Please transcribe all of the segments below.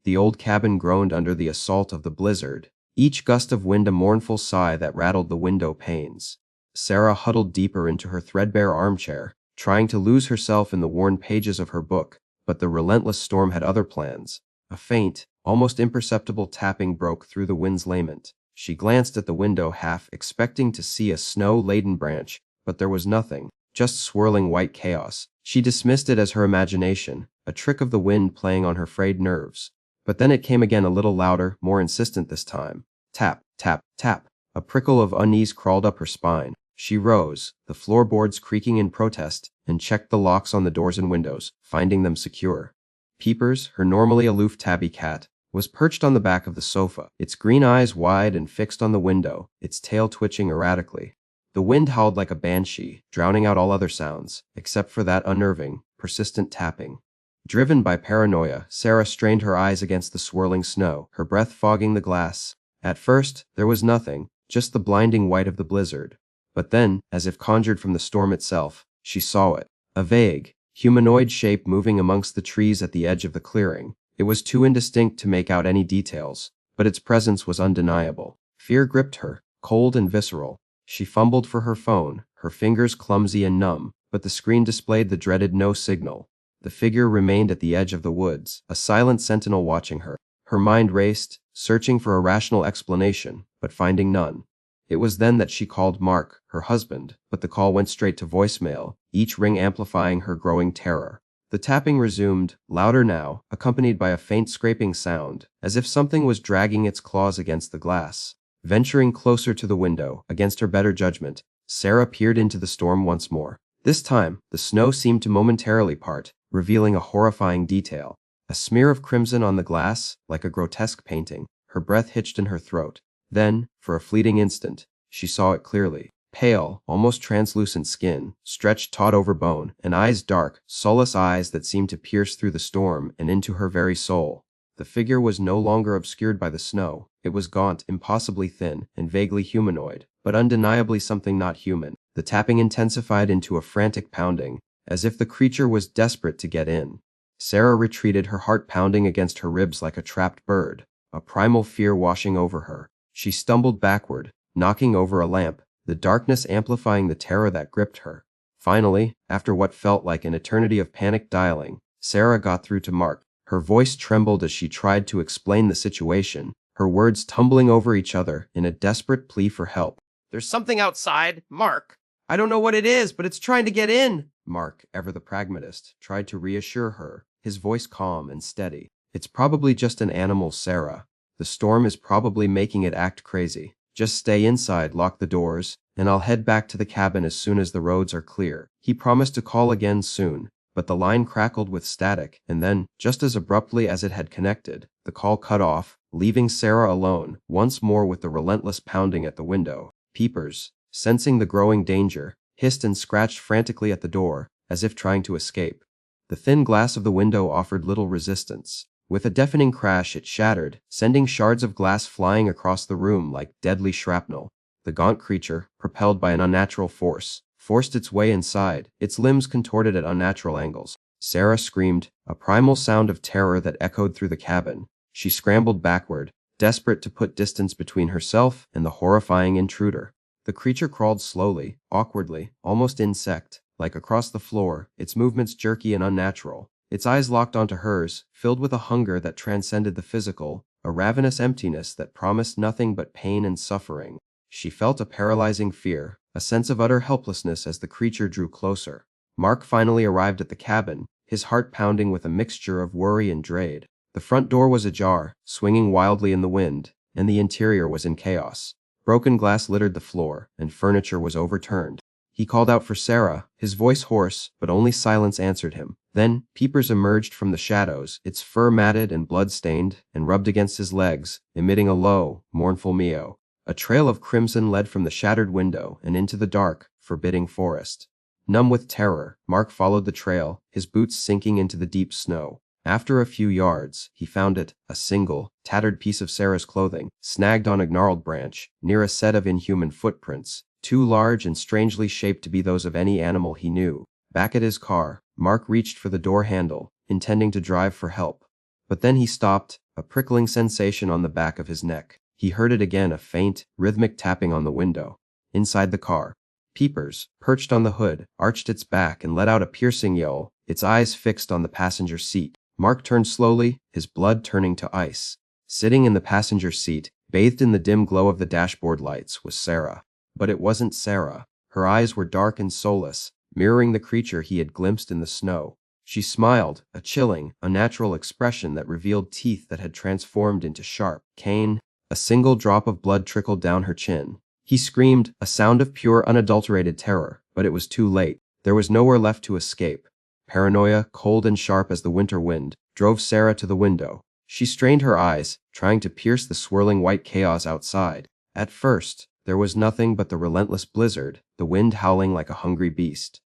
The old cabin groaned under the assault of the blizzard, each gust of wind a mournful sigh that rattled the window panes. Sarah huddled deeper into her threadbare armchair, trying to lose herself in the worn pages of her book, but the relentless storm had other plans. A faint, almost imperceptible tapping broke through the wind's lament. She glanced at the window, half expecting to see a snow-laden branch, but there was nothing, just swirling white chaos. She dismissed it as her imagination, a trick of the wind playing on her frayed nerves. But then it came again, a little louder, more insistent this time. Tap, tap, tap. A prickle of unease crawled up her spine. She rose, the floorboards creaking in protest, and checked the locks on the doors and windows, finding them secure. Peepers, her normally aloof tabby cat, was perched on the back of the sofa, its green eyes wide and fixed on the window, its tail twitching erratically. The wind howled like a banshee, drowning out all other sounds, except for that unnerving, persistent tapping. Driven by paranoia, Sarah strained her eyes against the swirling snow, her breath fogging the glass. At first, there was nothing, just the blinding white of the blizzard. But then, as if conjured from the storm itself, she saw it. A vague, humanoid shape moving amongst the trees at the edge of the clearing. It was too indistinct to make out any details, but its presence was undeniable. Fear gripped her, cold and visceral. She fumbled for her phone, her fingers clumsy and numb, but the screen displayed the dreaded no signal. The figure remained at the edge of the woods, a silent sentinel watching her. Her mind raced, searching for a rational explanation, but finding none. It was then that she called Mark, her husband, but the call went straight to voicemail, each ring amplifying her growing terror. The tapping resumed, louder now, accompanied by a faint scraping sound, as if something was dragging its claws against the glass. Venturing closer to the window, against her better judgment, Sarah peered into the storm once more. This time, the snow seemed to momentarily part, revealing a horrifying detail. A smear of crimson on the glass, like a grotesque painting. Her breath hitched in her throat. Then, for a fleeting instant, she saw it clearly. Pale, almost translucent skin, stretched taut over bone, and eyes dark, soulless eyes that seemed to pierce through the storm and into her very soul. The figure was no longer obscured by the snow. It was gaunt, impossibly thin, and vaguely humanoid, but undeniably something not human. The tapping intensified into a frantic pounding, as if the creature was desperate to get in. Sarah retreated, her heart pounding against her ribs like a trapped bird, a primal fear washing over her. She stumbled backward, knocking over a lamp, the darkness amplifying the terror that gripped her. Finally, after what felt like an eternity of panicked dialing, Sarah got through to Mark. Her voice trembled as she tried to explain the situation, her words tumbling over each other in a desperate plea for help. "There's something outside, Mark. I don't know what it is, but it's trying to get in." Mark, ever the pragmatist, tried to reassure her, his voice calm and steady. "It's probably just an animal, Sarah. The storm is probably making it act crazy. Just stay inside, lock the doors, and I'll head back to the cabin as soon as the roads are clear." He promised to call again soon, but the line crackled with static, and then, just as abruptly as it had connected, the call cut off, leaving Sarah alone, once more with the relentless pounding at the window. Peepers, sensing the growing danger, hissed and scratched frantically at the door, as if trying to escape. The thin glass of the window offered little resistance. With a deafening crash, it shattered, sending shards of glass flying across the room like deadly shrapnel. The gaunt creature, propelled by an unnatural force, forced its way inside, its limbs contorted at unnatural angles. Sarah screamed, a primal sound of terror that echoed through the cabin. She scrambled backward, desperate to put distance between herself and the horrifying intruder. The creature crawled slowly, awkwardly, almost insect-like across the floor, its movements jerky and unnatural. Its eyes locked onto hers, filled with a hunger that transcended the physical, a ravenous emptiness that promised nothing but pain and suffering. She felt a paralyzing fear, a sense of utter helplessness as the creature drew closer. Mark finally arrived at the cabin, his heart pounding with a mixture of worry and dread. The front door was ajar, swinging wildly in the wind, and the interior was in chaos. Broken glass littered the floor, and furniture was overturned. He called out for Sarah, his voice hoarse, but only silence answered him. Then, Peepers emerged from the shadows, its fur matted and blood-stained, and rubbed against his legs, emitting a low, mournful meow. A trail of crimson led from the shattered window and into the dark, forbidding forest. Numb with terror, Mark followed the trail, his boots sinking into the deep snow. After a few yards, he found it, a single, tattered piece of Sarah's clothing, snagged on a gnarled branch, near a set of inhuman footprints, too large and strangely shaped to be those of any animal he knew. Back at his car, Mark reached for the door handle, intending to drive for help. But then he stopped, a prickling sensation on the back of his neck. He heard it again, a faint, rhythmic tapping on the window. Inside the car, Peepers, perched on the hood, arched its back and let out a piercing yell, its eyes fixed on the passenger seat. Mark turned slowly, his blood turning to ice. Sitting in the passenger seat, bathed in the dim glow of the dashboard lights, was Sarah. But it wasn't Sarah. Her eyes were dark and soulless, mirroring the creature he had glimpsed in the snow. She smiled, a chilling, unnatural expression that revealed teeth that had transformed into sharp cane. A single drop of blood trickled down her chin. He screamed, a sound of pure, unadulterated terror, but it was too late. There was nowhere left to escape. Paranoia, cold and sharp as the winter wind, drove Sarah to the window. She strained her eyes, trying to pierce the swirling white chaos outside. At first, there was nothing but the relentless blizzard, the wind howling like a hungry beast.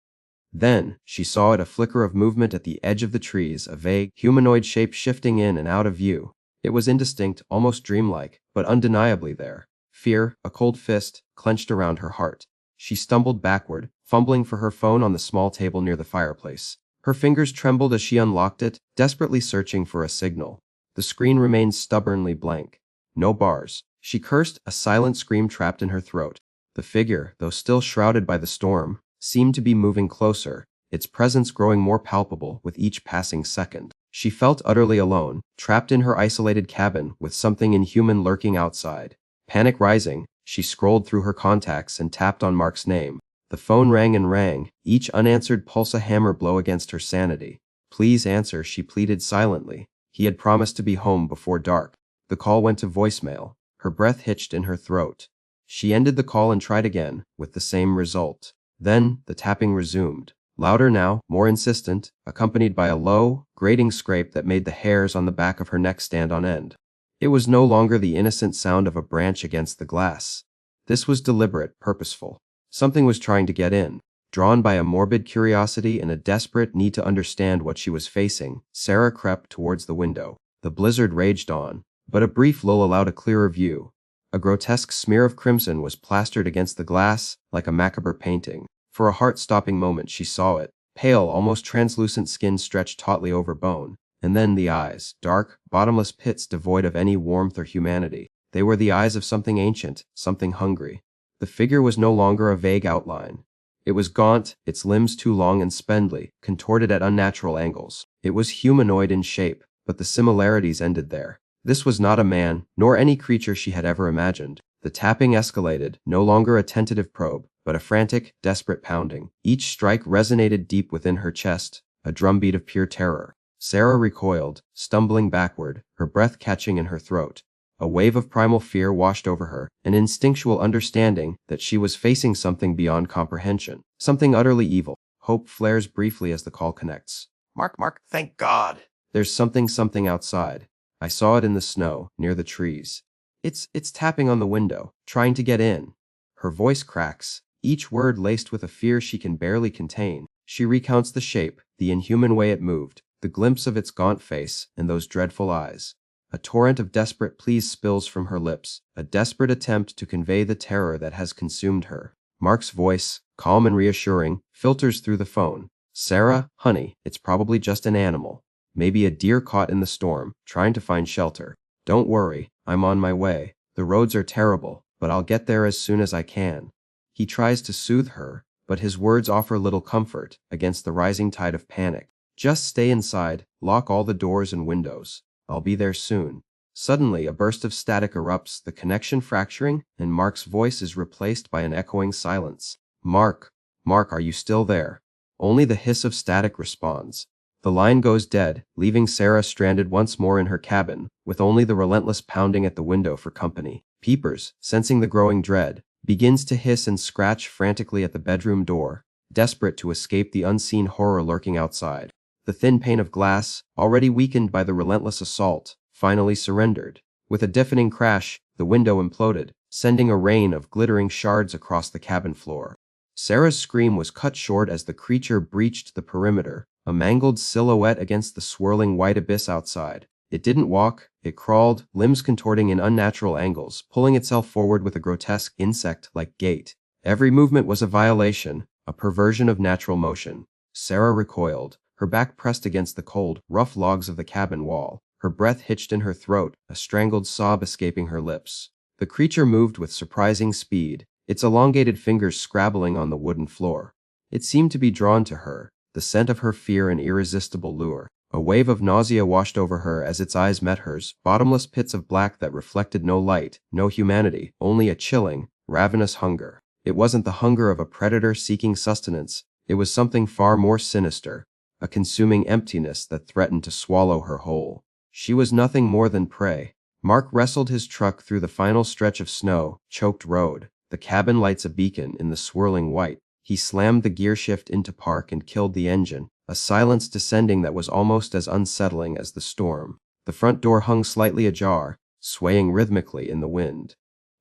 Then, she saw it, a flicker of movement at the edge of the trees, a vague, humanoid shape shifting in and out of view. It was indistinct, almost dreamlike, but undeniably there. Fear, a cold fist, clenched around her heart. She stumbled backward, fumbling for her phone on the small table near the fireplace. Her fingers trembled as she unlocked it, desperately searching for a signal. The screen remained stubbornly blank. No bars. She cursed, a silent scream trapped in her throat. The figure, though still shrouded by the storm, seemed to be moving closer, its presence growing more palpable with each passing second. She felt utterly alone, trapped in her isolated cabin with something inhuman lurking outside. Panic rising, she scrolled through her contacts and tapped on Mark's name. The phone rang and rang, each unanswered pulse a hammer blow against her sanity. Please answer, she pleaded silently. He had promised to be home before dark. The call went to voicemail. Her breath hitched in her throat. She ended the call and tried again, with the same result. Then, the tapping resumed. Louder now, more insistent, accompanied by a low, grating scrape that made the hairs on the back of her neck stand on end. It was no longer the innocent sound of a branch against the glass. This was deliberate, purposeful. Something was trying to get in. Drawn by a morbid curiosity and a desperate need to understand what she was facing, Sarah crept towards the window. The blizzard raged on, but a brief lull allowed a clearer view. A grotesque smear of crimson was plastered against the glass, like a macabre painting. For a heart-stopping moment she saw it, pale, almost translucent skin stretched tautly over bone. And then the eyes, dark, bottomless pits devoid of any warmth or humanity. They were the eyes of something ancient, something hungry. The figure was no longer a vague outline. It was gaunt, its limbs too long and spindly, contorted at unnatural angles. It was humanoid in shape, but the similarities ended there. This was not a man, nor any creature she had ever imagined. The tapping escalated, no longer a tentative probe, but a frantic, desperate pounding. Each strike resonated deep within her chest, a drumbeat of pure terror. Sarah recoiled, stumbling backward, her breath catching in her throat. A wave of primal fear washed over her, an instinctual understanding that she was facing something beyond comprehension, something utterly evil. Hope flares briefly as the call connects. Mark, thank God. There's something outside. I saw it in the snow, near the trees. It's tapping on the window, trying to get in. Her voice cracks, each word laced with a fear she can barely contain. She recounts the shape, the inhuman way it moved, the glimpse of its gaunt face, and those dreadful eyes. A torrent of desperate pleas spills from her lips, a desperate attempt to convey the terror that has consumed her. Mark's voice, calm and reassuring, filters through the phone. Sarah, honey, it's probably just an animal. Maybe a deer caught in the storm, trying to find shelter. Don't worry, I'm on my way. The roads are terrible, but I'll get there as soon as I can. He tries to soothe her, but his words offer little comfort against the rising tide of panic. Just stay inside, lock all the doors and windows. I'll be there soon. Suddenly, a burst of static erupts, the connection fracturing, and Mark's voice is replaced by an echoing silence. Mark, are you still there? Only the hiss of static responds. The line goes dead, leaving Sarah stranded once more in her cabin, with only the relentless pounding at the window for company. Peepers, sensing the growing dread, begins to hiss and scratch frantically at the bedroom door, desperate to escape the unseen horror lurking outside. The thin pane of glass, already weakened by the relentless assault, finally surrendered. With a deafening crash, the window imploded, sending a rain of glittering shards across the cabin floor. Sarah's scream was cut short as the creature breached the perimeter, a mangled silhouette against the swirling white abyss outside. It didn't walk, it crawled, limbs contorting in unnatural angles, pulling itself forward with a grotesque, insect-like gait. Every movement was a violation, a perversion of natural motion. Sarah recoiled, her back pressed against the cold, rough logs of the cabin wall. Her breath hitched in her throat, a strangled sob escaping her lips. The creature moved with surprising speed, its elongated fingers scrabbling on the wooden floor. It seemed to be drawn to her, the scent of her fear an irresistible lure. A wave of nausea washed over her as its eyes met hers, bottomless pits of black that reflected no light, no humanity, only a chilling, ravenous hunger. It wasn't the hunger of a predator seeking sustenance, it was something far more sinister, a consuming emptiness that threatened to swallow her whole. She was nothing more than prey. Mark wrestled his truck through the final stretch of snow-choked road, the cabin lights a beacon in the swirling white. He slammed the gear shift into park and killed the engine, a silence descending that was almost as unsettling as the storm. The front door hung slightly ajar, swaying rhythmically in the wind.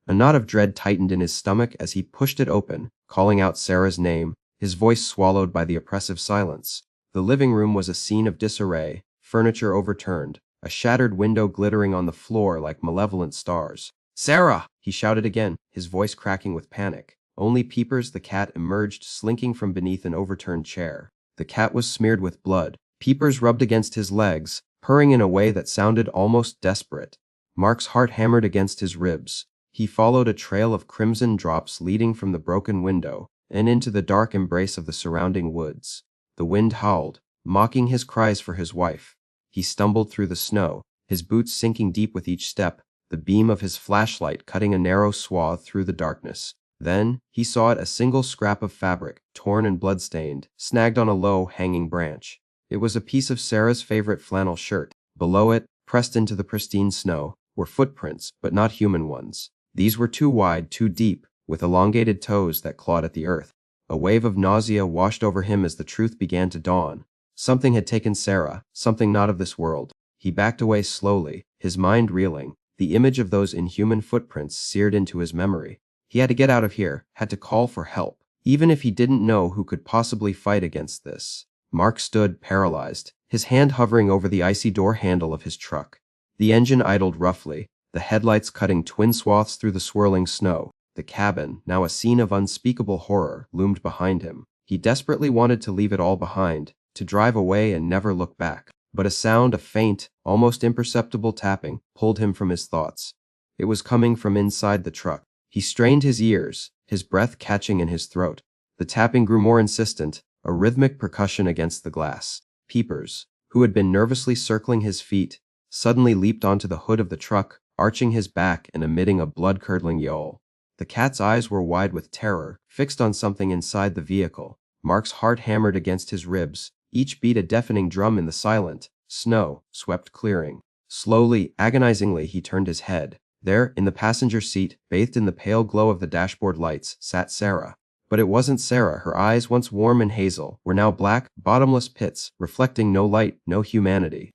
A knot of dread tightened in his stomach as he pushed it open, calling out Sarah's name, his voice swallowed by the oppressive silence. The living room was a scene of disarray, furniture overturned, a shattered window glittering on the floor like malevolent stars. "Sarah!" he shouted again, his voice cracking with panic. Only Peepers the cat emerged, slinking from beneath an overturned chair. The cat was smeared with blood. Peepers rubbed against his legs, purring in a way that sounded almost desperate. Mark's heart hammered against his ribs. He followed a trail of crimson drops leading from the broken window and into the dark embrace of the surrounding woods. The wind howled, mocking his cries for his wife. He stumbled through the snow, his boots sinking deep with each step, the beam of his flashlight cutting a narrow swath through the darkness. Then, he saw it, a single scrap of fabric, torn and blood-stained, snagged on a low, hanging branch. It was a piece of Sarah's favorite flannel shirt. Below it, pressed into the pristine snow, were footprints, but not human ones. These were too wide, too deep, with elongated toes that clawed at the earth. A wave of nausea washed over him as the truth began to dawn. Something had taken Sarah, something not of this world. He backed away slowly, his mind reeling, the image of those inhuman footprints seared into his memory. He had to get out of here, had to call for help, even if he didn't know who could possibly fight against this. Mark stood, paralyzed, his hand hovering over the icy door handle of his truck. The engine idled roughly, the headlights cutting twin swaths through the swirling snow. The cabin, now a scene of unspeakable horror, loomed behind him. He desperately wanted to leave it all behind, to drive away and never look back. But a sound, a faint, almost imperceptible tapping, pulled him from his thoughts. It was coming from inside the truck. He strained his ears, his breath catching in his throat. The tapping grew more insistent, a rhythmic percussion against the glass. Peepers, who had been nervously circling his feet, suddenly leaped onto the hood of the truck, arching his back and emitting a blood-curdling yowl. The cat's eyes were wide with terror, fixed on something inside the vehicle. Mark's heart hammered against his ribs, each beat a deafening drum in the silent, snow-swept clearing. Slowly, agonizingly, he turned his head. There, in the passenger seat, bathed in the pale glow of the dashboard lights, sat Sarah. But it wasn't Sarah. Her eyes, once warm and hazel, were now black, bottomless pits, reflecting no light, no humanity.